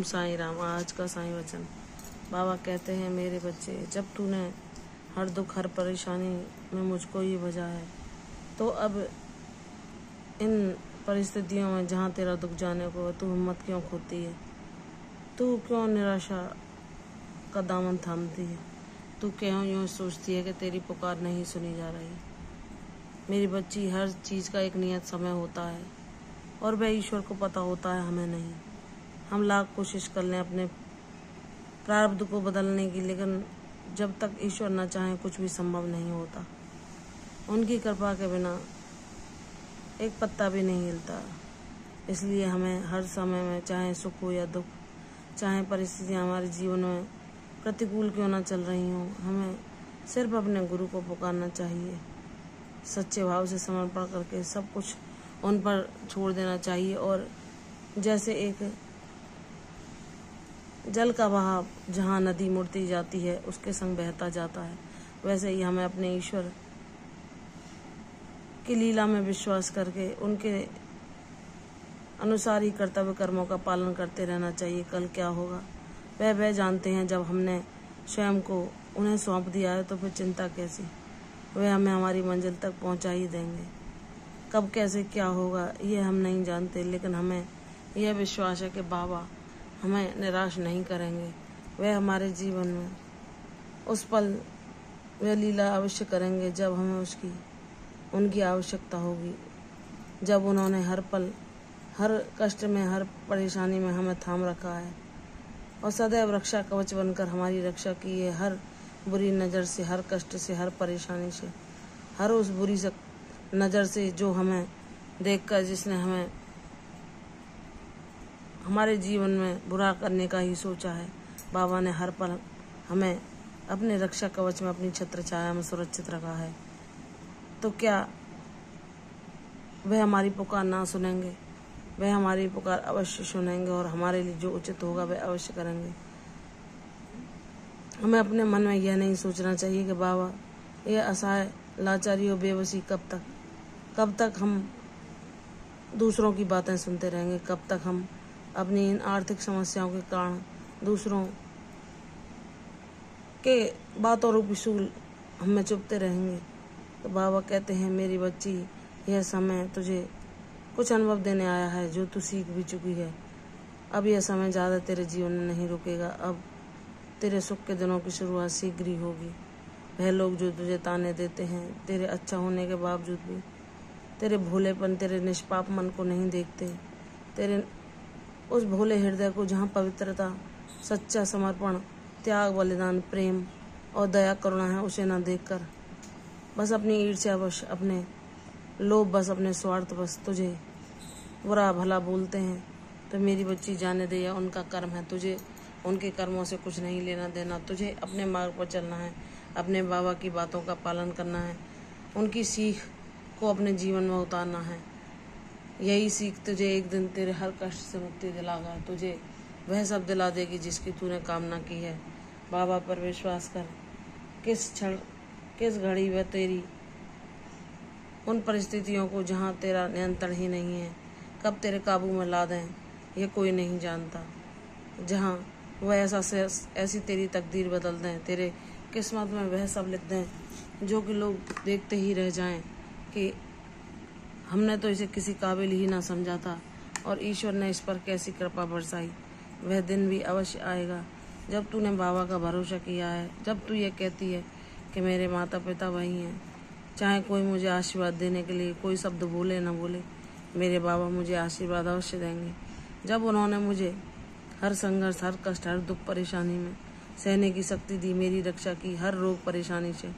साईं राम। आज का साईं वचन। बाबा कहते हैं, मेरे बच्चे, जब तूने हर दुख हर परेशानी में मुझको ही भजा है, तो अब इन परिस्थितियों में जहाँ तेरा दुख जाने को तू हिम्मत क्यों खोती है? तू क्यों निराशा का दामन थामती है? तू क्यों यूँ सोचती है कि तेरी पुकार नहीं सुनी जा रही? मेरी बच्ची, हर चीज़ का एक नियत समय होता है और वह ईश्वर को पता होता है, हमें नहीं। हम लाख कोशिश कर लें अपने प्रारब्ध को बदलने की, लेकिन जब तक ईश्वर न चाहे कुछ भी संभव नहीं होता। उनकी कृपा के बिना एक पत्ता भी नहीं हिलता। इसलिए हमें हर समय में, चाहे सुख हो या दुख, चाहे परिस्थितियाँ हमारे जीवन में प्रतिकूल क्यों न चल रही हों, हमें सिर्फ अपने गुरु को पुकारना चाहिए। सच्चे भाव से समर्पण करके सब कुछ उन पर छोड़ देना चाहिए। और जैसे एक जल का बहाव जहाँ नदी मुड़ती जाती है उसके संग बहता जाता है, वैसे ही हमें अपने ईश्वर की लीला में विश्वास करके उनके अनुसार ही कर्तव्य कर्मों का पालन करते रहना चाहिए। कल क्या होगा वह जानते हैं। जब हमने स्वयं को उन्हें सौंप दिया है तो फिर चिंता कैसी? वह हमें हमारी मंजिल तक पहुंचा ही देंगे। कब कैसे क्या होगा ये हम नहीं जानते, लेकिन हमें यह विश्वास है कि बाबा हमें निराश नहीं करेंगे। वह हमारे जीवन में उस पल वह लीला अवश्य करेंगे जब हमें उनकी आवश्यकता होगी। जब उन्होंने हर पल, हर कष्ट में, हर परेशानी में हमें थाम रखा है और सदैव रक्षा कवच बनकर हमारी रक्षा की है, हर बुरी नज़र से, हर कष्ट से, हर परेशानी से, हर उस बुरी नज़र से जो हमें देखकर, जिसने हमें हमारे जीवन में बुरा करने का ही सोचा है। बाबा ने हर पल हमें अपने रक्षा कवच में, अपनी छत्र छाया में सुरक्षित रखा है। तो क्या वह हमारी पुकार ना सुनेंगे? वह हमारी पुकार अवश्य सुनेंगे और हमारे लिए जो उचित होगा वह अवश्य करेंगे। हमें अपने मन में यह नहीं सोचना चाहिए कि बाबा यह असहाय, लाचारी और बेबसी कब तक हम दूसरों की बातें सुनते रहेंगे? कब तक हम अपनी इन आर्थिक समस्याओं के कारण दूसरों के बातों रूपी शूल हमें चुभते रहेंगे? तो बाबा कहते हैं, मेरी बच्ची, यह समय तुझे कुछ अनुभव देने आया है जो तू सीख भी चुकी है। अब यह समय ज़्यादा तेरे जीवन में नहीं रुकेगा। अब तेरे सुख के दिनों की शुरुआत शीघ्र ही होगी। वह लोग जो तुझे ताने देते हैं, तेरे अच्छा होने के बावजूद भी तेरे भोलेपन, तेरे निष्पाप मन को नहीं देखते, तेरे उस भोले हृदय को जहाँ पवित्रता, सच्चा समर्पण, त्याग, बलिदान, प्रेम और दया करुणा है, उसे न देखकर बस अपनी ईर्ष्या वश, अपने लोभ बस, अपने स्वार्थ बस तुझे बुरा भला बोलते हैं। तो मेरी बच्ची, जाने दे, या उनका कर्म है, तुझे उनके कर्मों से कुछ नहीं लेना देना। तुझे अपने मार्ग पर चलना है, अपने बाबा की बातों का पालन करना है, उनकी सीख को अपने जीवन में उतारना है। यही सीख तुझे एक दिन तेरे हर कष्ट से मुक्ति दिलागा। तुझे वह सब दिला देगी जिसकी तूने कामना की है। बाबा पर विश्वास कर। किस क्षण, किस घड़ी वह तेरी उन परिस्थितियों को जहाँ तेरा नियंत्रण ही नहीं है, कब तेरे काबू में ला दें, ये कोई नहीं जानता। जहाँ वह ऐसी तेरी तकदीर बदल दें, तेरे किस्मत में वह सब लिख दें जो कि लोग देखते ही रह जाएं कि हमने तो इसे किसी काबिल ही ना समझा था और ईश्वर ने इस पर कैसी कृपा बरसाई। वह दिन भी अवश्य आएगा जब तूने बाबा का भरोसा किया है, जब तू ये कहती है कि मेरे माता पिता वही हैं। चाहे कोई मुझे आशीर्वाद देने के लिए कोई शब्द बोले ना बोले, मेरे बाबा मुझे आशीर्वाद अवश्य देंगे। जब उन्होंने मुझे हर संघर्ष, हर कष्ट, हर दुख परेशानी में सहने की शक्ति दी, मेरी रक्षा की, हर रोग परेशानी से,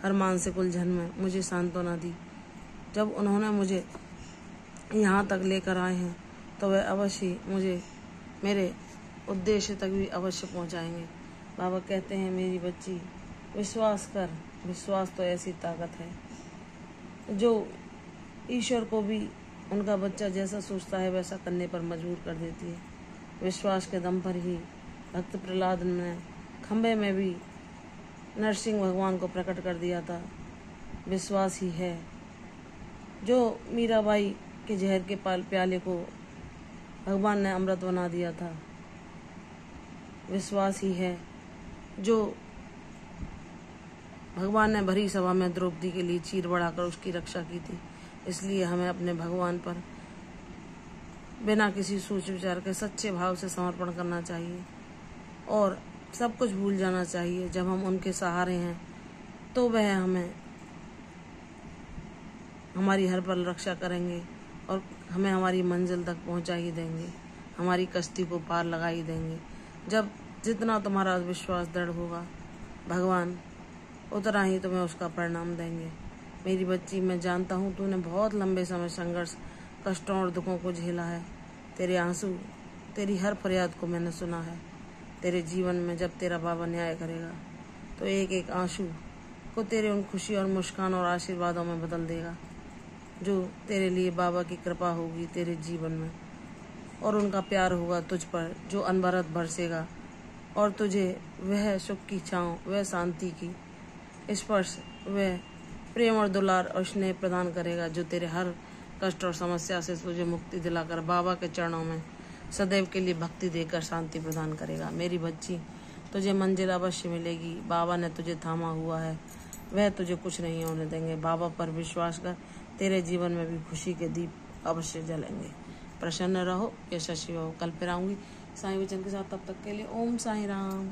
हर मानसिक उलझन में मुझे सांत्वना दी, जब उन्होंने मुझे यहाँ तक लेकर आए हैं, तो वह अवश्य मुझे मेरे उद्देश्य तक भी अवश्य पहुँचाएंगे। बाबा कहते हैं, मेरी बच्ची, विश्वास कर। विश्वास तो ऐसी ताकत है जो ईश्वर को भी उनका बच्चा जैसा सोचता है वैसा करने पर मजबूर कर देती है। विश्वास के दम पर ही भक्त प्रहलाद ने खंबे में भी नरसिंह भगवान को प्रकट कर दिया था। विश्वास ही है जो मीराबाई के जहर के प्याले को भगवान ने अमृत बना दिया था। विश्वास ही है जो भगवान ने भरी सभा में द्रौपदी के लिए चीर बढ़ाकर उसकी रक्षा की थी। इसलिए हमें अपने भगवान पर बिना किसी सोच विचार के सच्चे भाव से समर्पण करना चाहिए और सब कुछ भूल जाना चाहिए। जब हम उनके सहारे हैं तो वह हमें हमारी हर पल रक्षा करेंगे और हमें हमारी मंजिल तक पहुंचा ही देंगे, हमारी कश्ती को पार लगा ही देंगे। जब जितना तुम्हारा विश्वास दृढ़ होगा भगवान उतना ही तुम्हें उसका परिणाम देंगे। मेरी बच्ची, मैं जानता हूँ तूने बहुत लंबे समय संघर्ष, कष्टों और दुखों को झेला है। तेरे आंसू, तेरी हर फरियाद को मैंने सुना है। तेरे जीवन में जब तेरा बाबा न्याय करेगा तो एक एक आंसू को तेरे उन खुशी और मुस्कान और आशीर्वादों में बदल देगा जो तेरे लिए बाबा की कृपा होगी तेरे जीवन में, और उनका प्यार होगा तुझ पर जो अनवरत बरसेगा और तुझे वह सुख की छाँव, वह शांति की स्पर्श, वह प्रेम और दुलार और स्नेह प्रदान करेगा जो तेरे हर कष्ट और समस्या से तुझे मुक्ति दिलाकर बाबा के चरणों में सदैव के लिए भक्ति देकर शांति प्रदान करेगा। मेरी बच्ची, तुझे मंजिल अवश्य मिलेगी। बाबा ने तुझे थामा हुआ है, वह तुझे कुछ नहीं होने देंगे। बाबा पर विश्वास कर, तेरे जीवन में भी खुशी के दीप अवश्य जलेंगे। प्रसन्न रहो, यशस्वी हो। कल फिर आऊंगी साईं वचन के साथ, तब तक के लिए ओम साईं राम।